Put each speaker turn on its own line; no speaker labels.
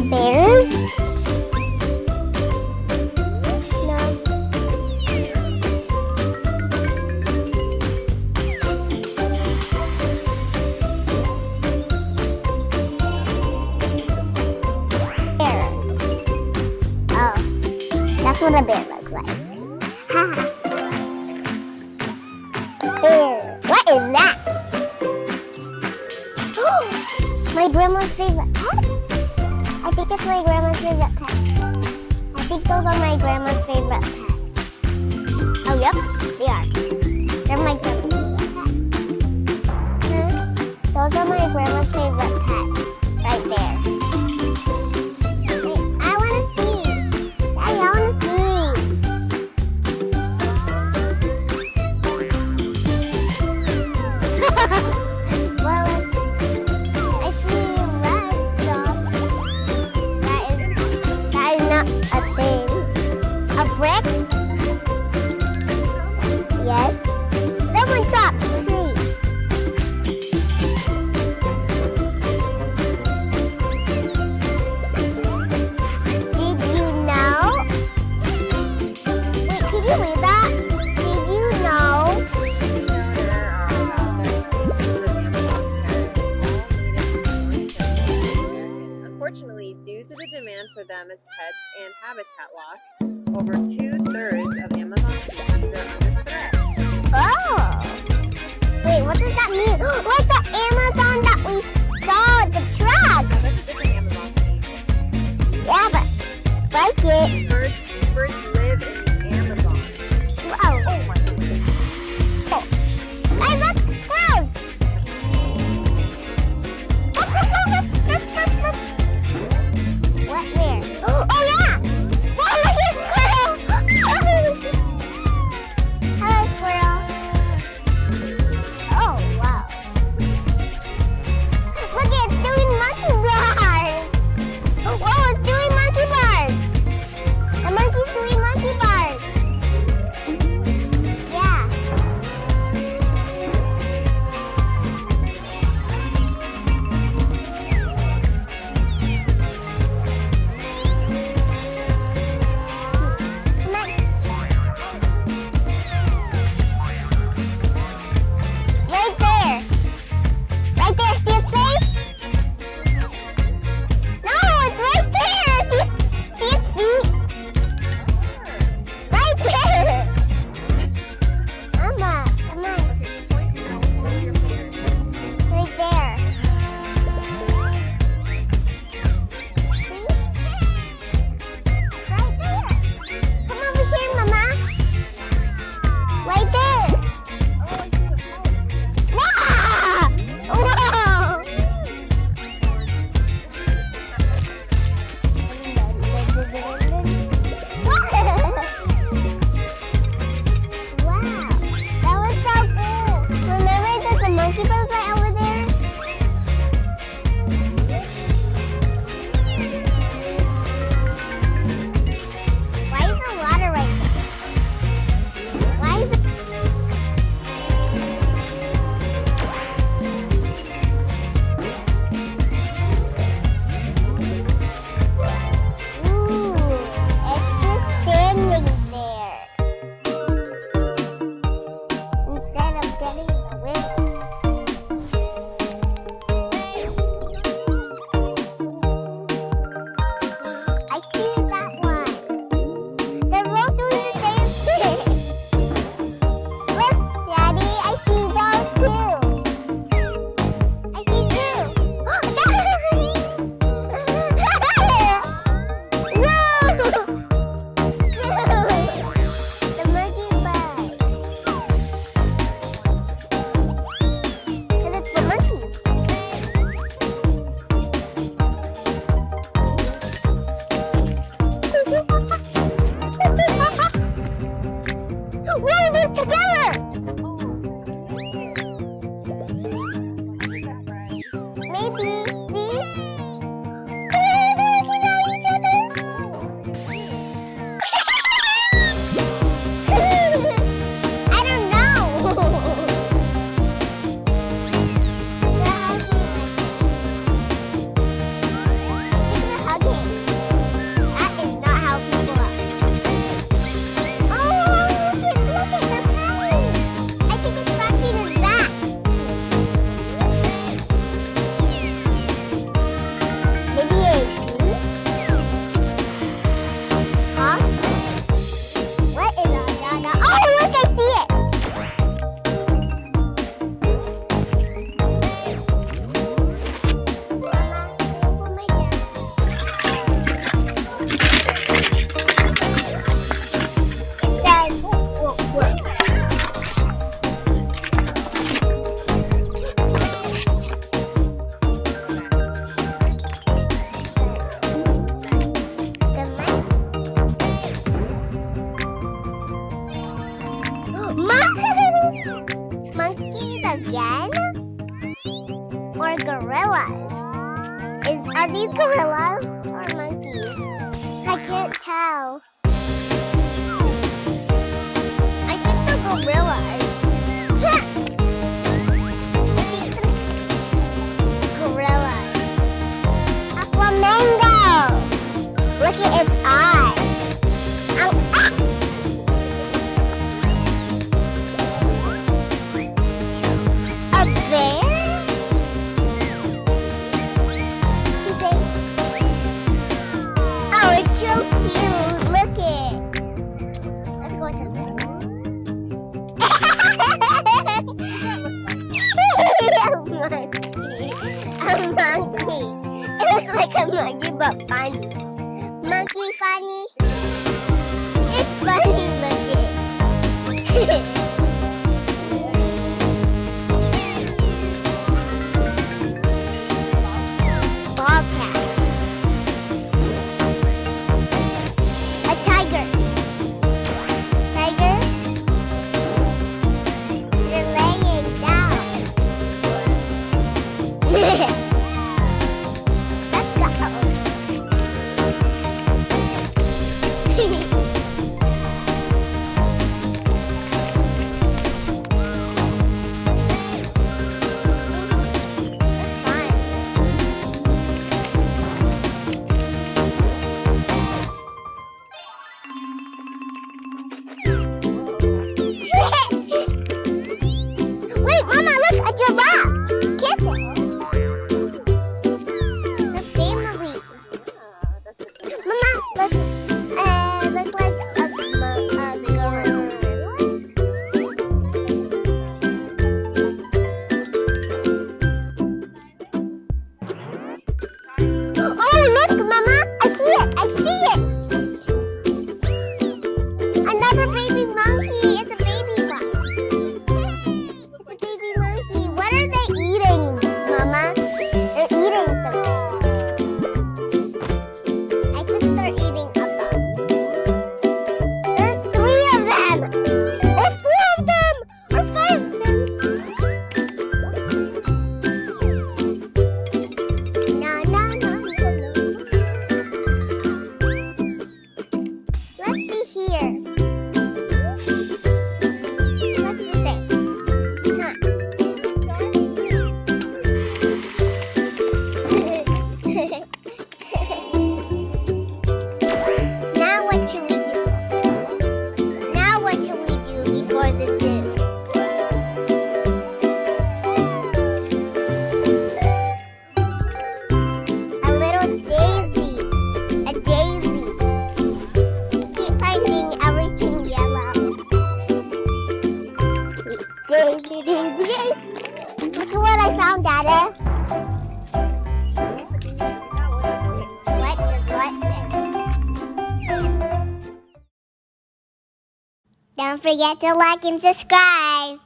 Bears? No. Bear. Oh, that's what a bear looks like. Haha. Bear. What is that? My grandma's favorite pets? I think it's my grandma's favorite pet. I think those are my grandma's favorite pets. Oh, yep, they are. They're my grandma's favorite pets. Those are my grandma's favorite pets. Right there. Wait, I want to see. Daddy, I want to see. Well, I see red stuff. That is not a thing. A brick? Yes. Someone chopped trees. Did you know? Wait, can you read that? Did you know?
Unfortunately, due to the demand for them as pets and habitat loss, over 2/3 of Amazon species are under threat.
Oh. Wait, what does that mean? Like the Amazon that we saw, the truck.
That's a different Amazon species.
Yeah, but spike it.
These birds live in the Amazon.
Wow. Oh my goodness. Oh. Hey, look, clouds. What, where? Oh, yeah. Oh, look at squirrel. again? Or gorillas? Are these gorillas or monkeys? I can't tell. I think they're gorillas. Gorillas. A flamingo! Look at its eye. A bear? Oh, it's so cute. Look it. Let's go to this. A monkey. It looks like a monkey, but funny. Monkey funny. It's funny looking. Bobcat. A tiger. Tiger. You're laying down. Let's go. Wait, Mama, look, a giraffe. Kiss it. The family. Mama, look like a gorilla. Oh, look, Mama, I see it. Another baby monkey. It's a baby one. It's a baby monkey. What are they eating, Mama? They're eating something. I think they're eating a bug. There's 3 of them. Or 4 of them. Or 5 of them. No. Let's see here. What's this say? Huh. Now what should we do? Now what should we do before the zoo? A little daisy. A daisy. Keep finding everything yellow. Daisy. Look at what I found, Dada. What does what say? Don't forget to like and subscribe.